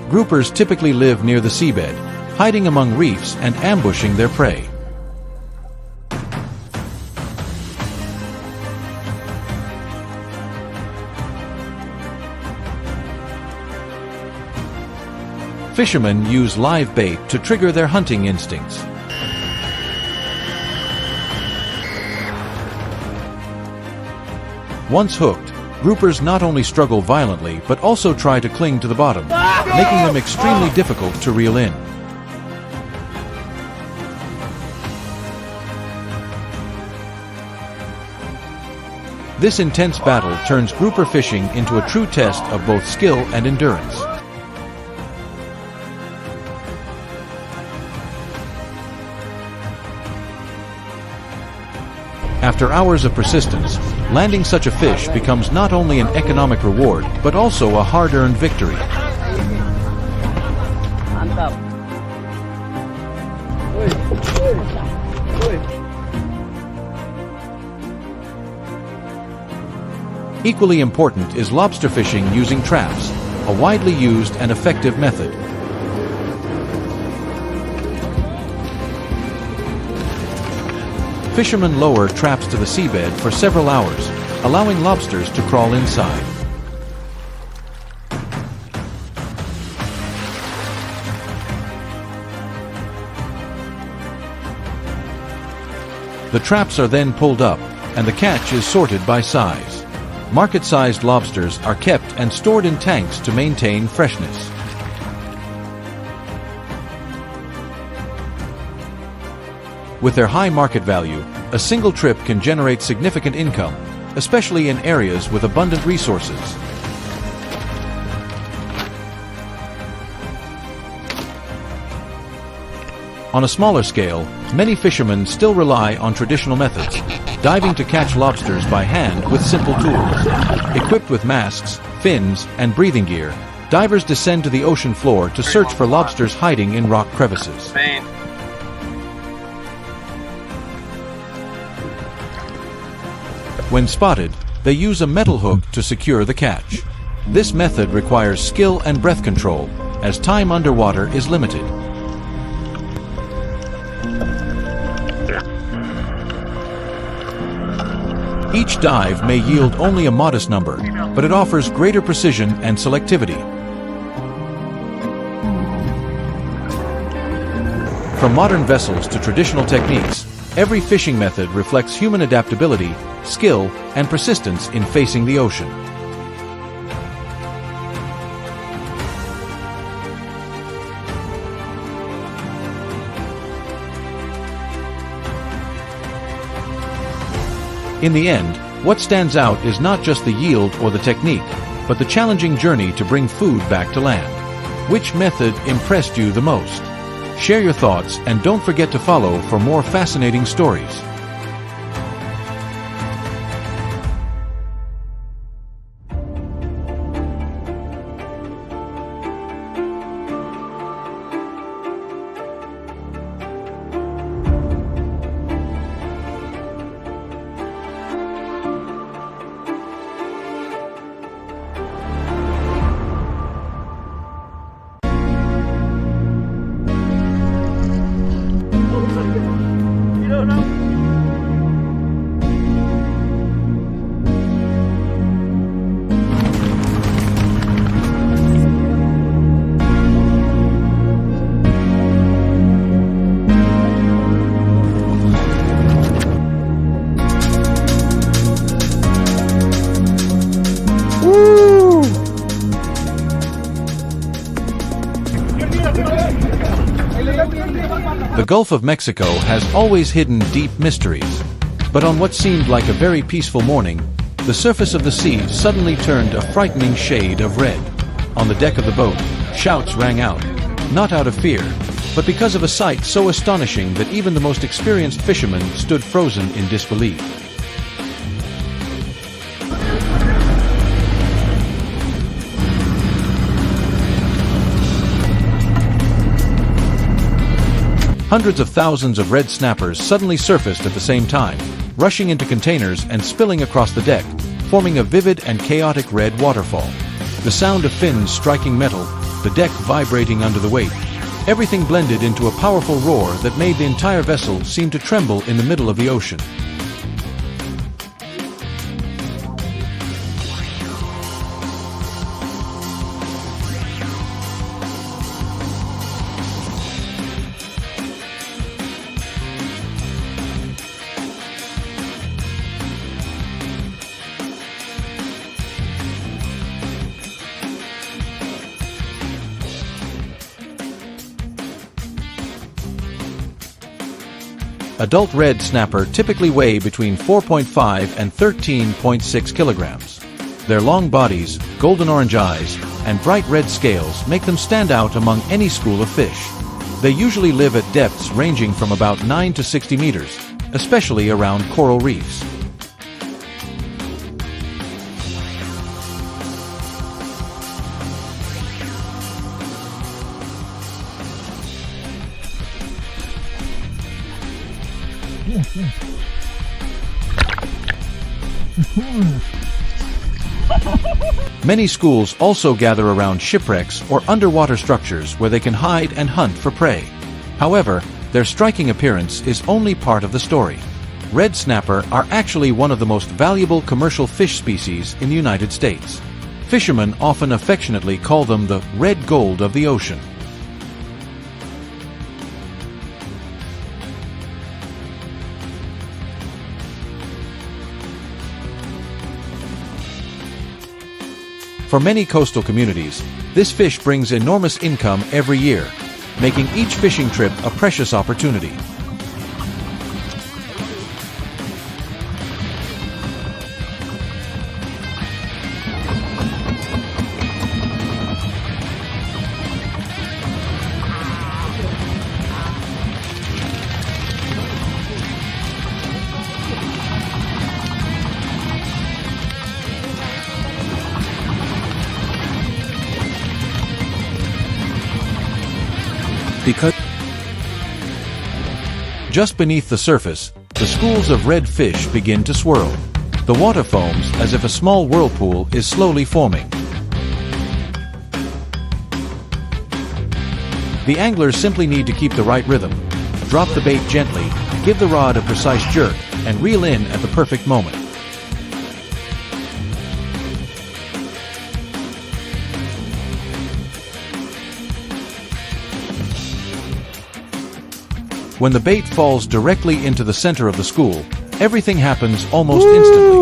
Groupers typically live near the seabed, hiding among reefs and ambushing their prey. Fishermen use live bait to trigger their hunting instincts. Once hooked, groupers not only struggle violently but also try to cling to the bottom, making them extremely difficult to reel in. This intense battle turns grouper fishing into a true test of both skill and endurance. After hours of persistence, landing such a fish becomes not only an economic reward, but also a hard-earned victory. Equally important is lobster fishing using traps, a widely used and effective method. Fishermen lower traps to the seabed for several hours, allowing lobsters to crawl inside. The traps are then pulled up, and the catch is sorted by size. Market-sized lobsters are kept and stored in tanks to maintain freshness. With their high market value, a single trip can generate significant income, especially in areas with abundant resources. On a smaller scale, many fishermen still rely on traditional methods, diving to catch lobsters by hand with simple tools. Equipped with masks, fins, and breathing gear, divers descend to the ocean floor to search for lobsters hiding in rock crevices. When spotted, they use a metal hook to secure the catch. This method requires skill and breath control, as time underwater is limited. Each dive may yield only a modest number, but it offers greater precision and selectivity. From modern vessels to traditional techniques, every fishing method reflects human adaptability, skill, and persistence in facing the ocean. In the end, what stands out is not just the yield or the technique, but the challenging journey to bring food back to land. Which method impressed you the most? Share your thoughts and don't forget to follow for more fascinating stories. The Gulf of Mexico has always hidden deep mysteries. But on what seemed like a very peaceful morning, the surface of the sea suddenly turned a frightening shade of red. On the deck of the boat, shouts rang out, not out of fear, but because of a sight so astonishing that even the most experienced fishermen stood frozen in disbelief. Hundreds of thousands of red snappers suddenly surfaced at the same time, rushing into containers and spilling across the deck, forming a vivid and chaotic red waterfall. The sound of fins striking metal, the deck vibrating under the weight, everything blended into a powerful roar that made the entire vessel seem to tremble in the middle of the ocean. Adult red snapper typically weigh between 4.5 and 13.6 kilograms. Their long bodies, golden orange eyes, and bright red scales make them stand out among any school of fish. They usually live at depths ranging from about 9 to 60 meters, especially around coral reefs. Many schools also gather around shipwrecks or underwater structures where they can hide and hunt for prey. However, their striking appearance is only part of the story. Red snapper are actually one of the most valuable commercial fish species in the United States. Fishermen often affectionately call them the red gold of the ocean. For many coastal communities, this fish brings enormous income every year, making each fishing trip a precious opportunity. Because just beneath the surface, the schools of red fish begin to swirl. The water foams as if a small whirlpool is slowly forming. The anglers simply need to keep the right rhythm. Drop the bait gently, give the rod a precise jerk, and reel in at the perfect moment. When the bait falls directly into the center of the school, everything happens almost instantly.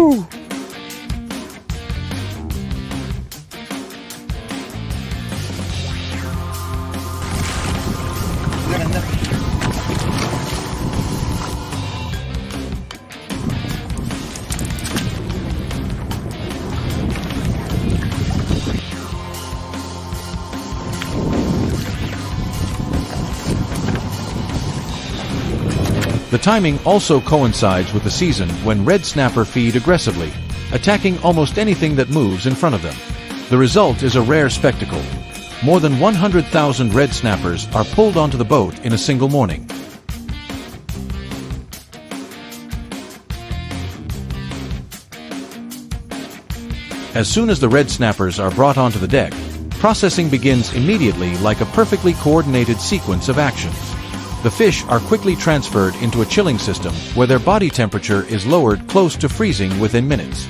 The timing also coincides with the season when red snapper feed aggressively, attacking almost anything that moves in front of them. The result is a rare spectacle. More than 100,000 red snappers are pulled onto the boat in a single morning. As soon as the red snappers are brought onto the deck, processing begins immediately like a perfectly coordinated sequence of actions. The fish are quickly transferred into a chilling system where their body temperature is lowered close to freezing within minutes.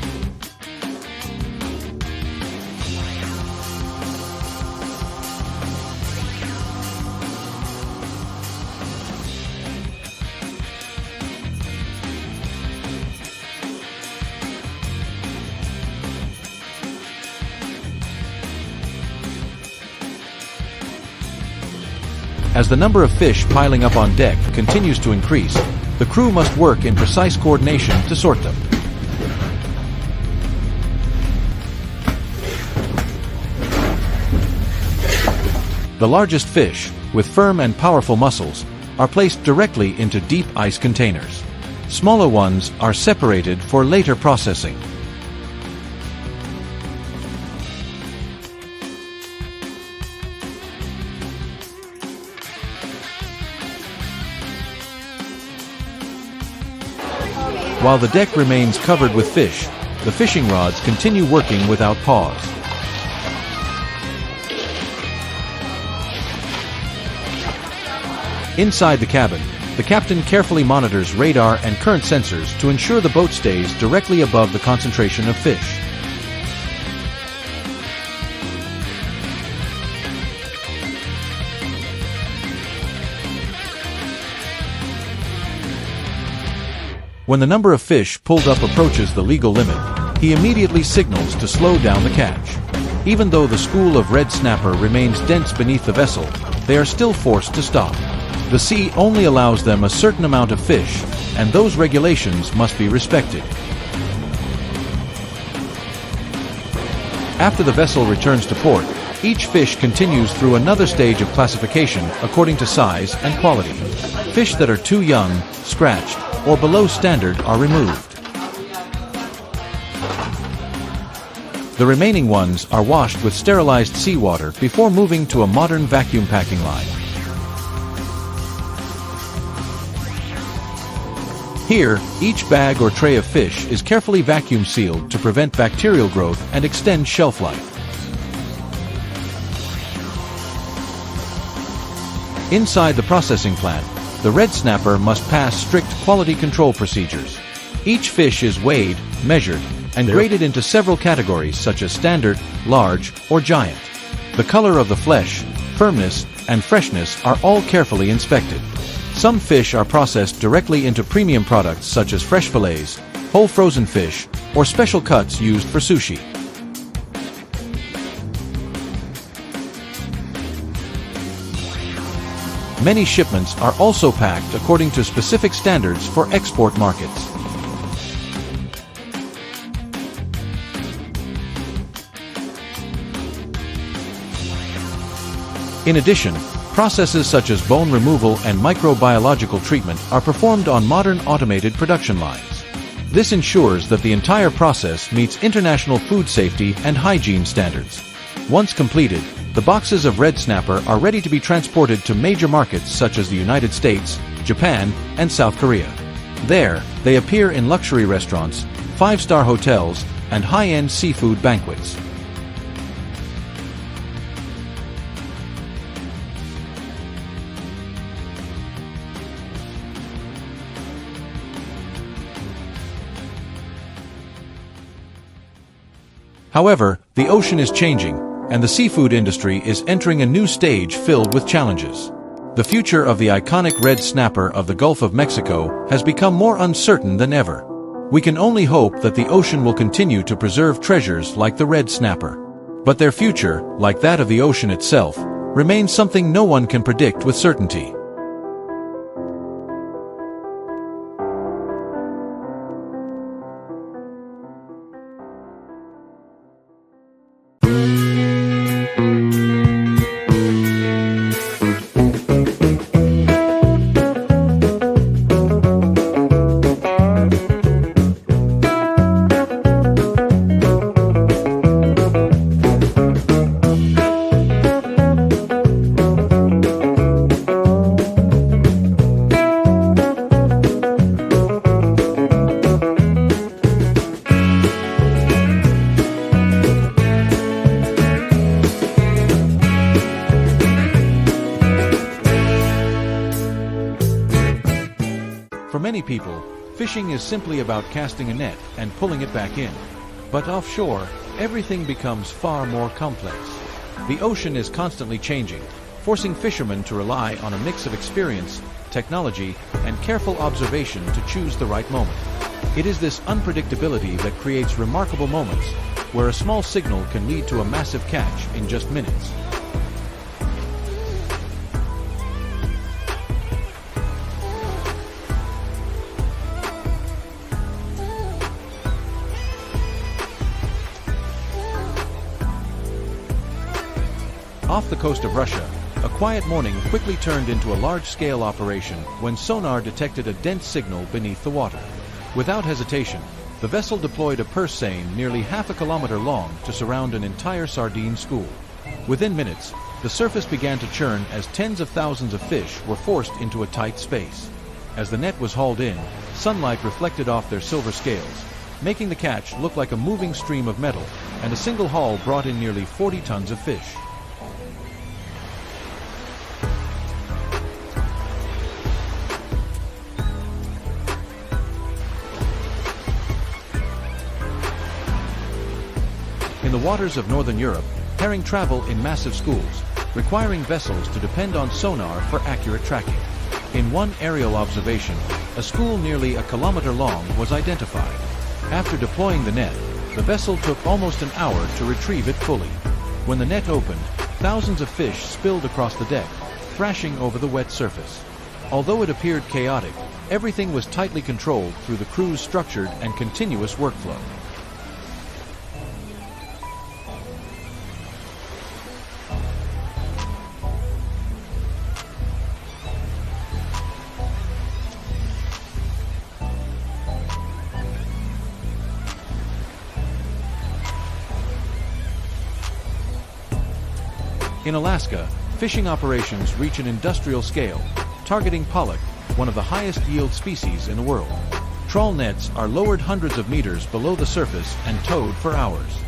As the number of fish piling up on deck continues to increase, the crew must work in precise coordination to sort them. The largest fish, with firm and powerful muscles, are placed directly into deep ice containers. Smaller ones are separated for later processing. While the deck remains covered with fish, the fishing rods continue working without pause. Inside the cabin, the captain carefully monitors radar and current sensors to ensure the boat stays directly above the concentration of fish. When the number of fish pulled up approaches the legal limit, he immediately signals to slow down the catch. Even though the school of red snapper remains dense beneath the vessel, they are still forced to stop. The sea only allows them a certain amount of fish, and those regulations must be respected. After the vessel returns to port, each fish continues through another stage of classification according to size and quality. Fish that are too young, scratched, or below standard are removed. The remaining ones are washed with sterilized seawater before moving to a modern vacuum packing line. Here, each bag or tray of fish is carefully vacuum sealed to prevent bacterial growth and extend shelf life. Inside the processing plant, the red snapper must pass strict quality control procedures. Each fish is weighed, measured, and graded into several categories such as standard, large, or giant. The color of the flesh, firmness, and freshness are all carefully inspected. Some fish are processed directly into premium products such as fresh fillets, whole frozen fish, or special cuts used for sushi. Many shipments are also packed according to specific standards for export markets. In addition, processes such as bone removal and microbiological treatment are performed on modern automated production lines. This ensures that the entire process meets international food safety and hygiene standards. Once completed, the boxes of red snapper are ready to be transported to major markets such as the United States, Japan, and South Korea. There, they appear in luxury restaurants, five-star hotels, and high-end seafood banquets. However, the ocean is changing, and the seafood industry is entering a new stage filled with challenges. The future of the iconic red snapper of the Gulf of Mexico has become more uncertain than ever. We can only hope that the ocean will continue to preserve treasures like the red snapper. But their future, like that of the ocean itself, remains something no one can predict with certainty. many people, fishing is simply about casting a net and pulling it back in. But offshore, everything becomes far more complex. The ocean is constantly changing, forcing fishermen to rely on a mix of experience, technology, and careful observation to choose the right moment. It is this unpredictability that creates remarkable moments, where a small signal can lead to a massive catch in just minutes. Off the coast of Russia, a quiet morning quickly turned into a large-scale operation when sonar detected a dense signal beneath the water. Without hesitation, the vessel deployed a purse seine nearly half a kilometer long to surround an entire sardine school. Within minutes, the surface began to churn as tens of thousands of fish were forced into a tight space. As the net was hauled in, sunlight reflected off their silver scales, making the catch look like a moving stream of metal, and a single haul brought in nearly 40 tons of fish. In the waters of northern Europe, herring travel in massive schools, requiring vessels to depend on sonar for accurate tracking. In one aerial observation, a school nearly a kilometer long was identified. After deploying the net, the vessel took almost an hour to retrieve it fully. When the net opened, thousands of fish spilled across the deck, thrashing over the wet surface. Although it appeared chaotic, everything was tightly controlled through the crew's structured and continuous workflow. In Alaska, fishing operations reach an industrial scale, targeting pollock, one of the highest yield species in the world. Trawl nets are lowered hundreds of meters below the surface and towed for hours.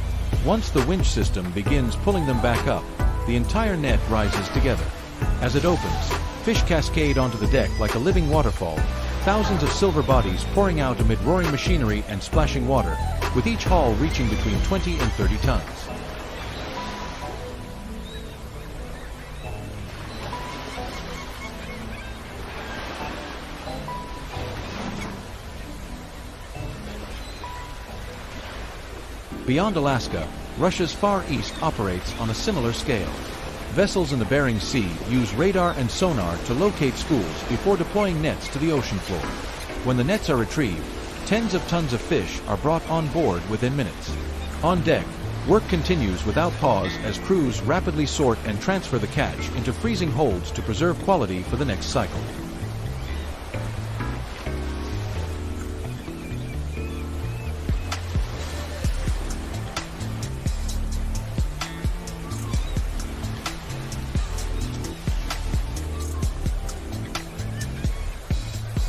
Once the winch system begins pulling them back up, the entire net rises together. As it opens, fish cascade onto the deck like a living waterfall, thousands of silver bodies pouring out amid roaring machinery and splashing water, with each haul reaching between 20 and 30 tons. Beyond Alaska, Russia's Far East operates on a similar scale. Vessels in the Bering Sea use radar and sonar to locate schools before deploying nets to the ocean floor. When the nets are retrieved, tens of tons of fish are brought on board within minutes. On deck, work continues without pause as crews rapidly sort and transfer the catch into freezing holds to preserve quality for the next cycle.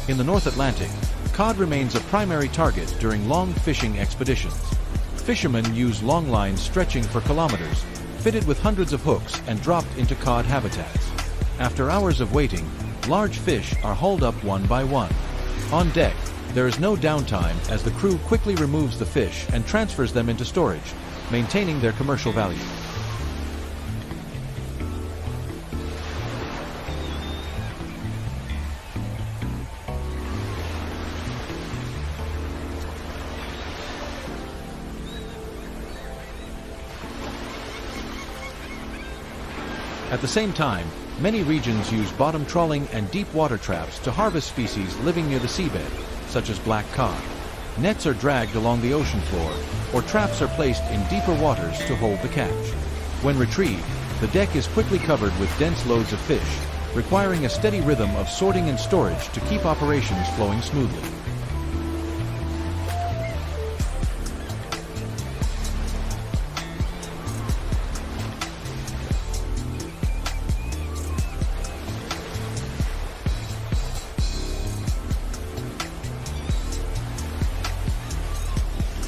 In the North Atlantic, cod remains a primary target during long fishing expeditions. Fishermen use long lines stretching for kilometers, fitted with hundreds of hooks and dropped into cod habitats. After hours of waiting, large fish are hauled up one by one. On deck, there is no downtime as the crew quickly removes the fish and transfers them into storage, maintaining their commercial value. At the same time, many regions use bottom trawling and deep water traps to harvest species living near the seabed, such as black cod. Nets are dragged along the ocean floor, or traps are placed in deeper waters to hold the catch. When retrieved, the deck is quickly covered with dense loads of fish, requiring a steady rhythm of sorting and storage to keep operations flowing smoothly.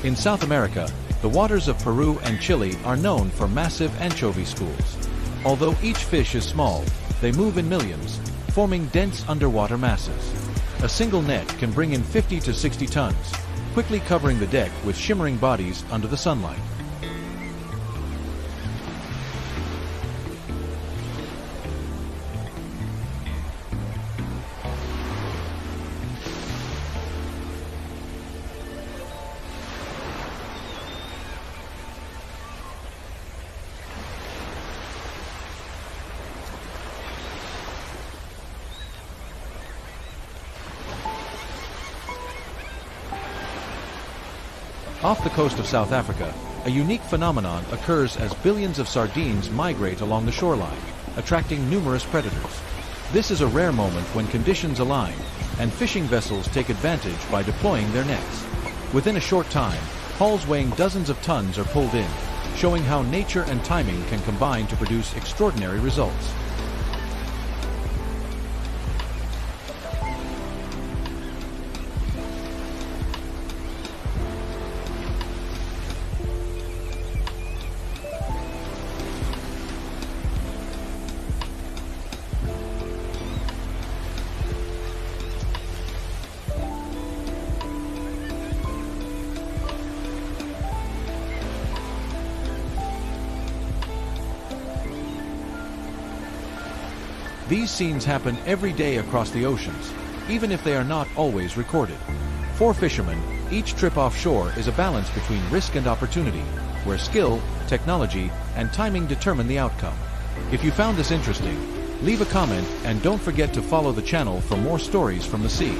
In South America, the waters of Peru and Chile are known for massive anchovy schools. Although each fish is small, they move in millions, forming dense underwater masses. A single net can bring in 50 to 60 tons, quickly covering the deck with shimmering bodies under the sunlight. Off the coast of South Africa, a unique phenomenon occurs as billions of sardines migrate along the shoreline, attracting numerous predators. This is a rare moment when conditions align, and fishing vessels take advantage by deploying their nets. Within a short time, hulls weighing dozens of tons are pulled in, showing how nature and timing can combine to produce extraordinary results. These scenes happen every day across the oceans, even if they are not always recorded. For fishermen, each trip offshore is a balance between risk and opportunity, where skill, technology, and timing determine the outcome. If you found this interesting, leave a comment and don't forget to follow the channel for more stories from the sea.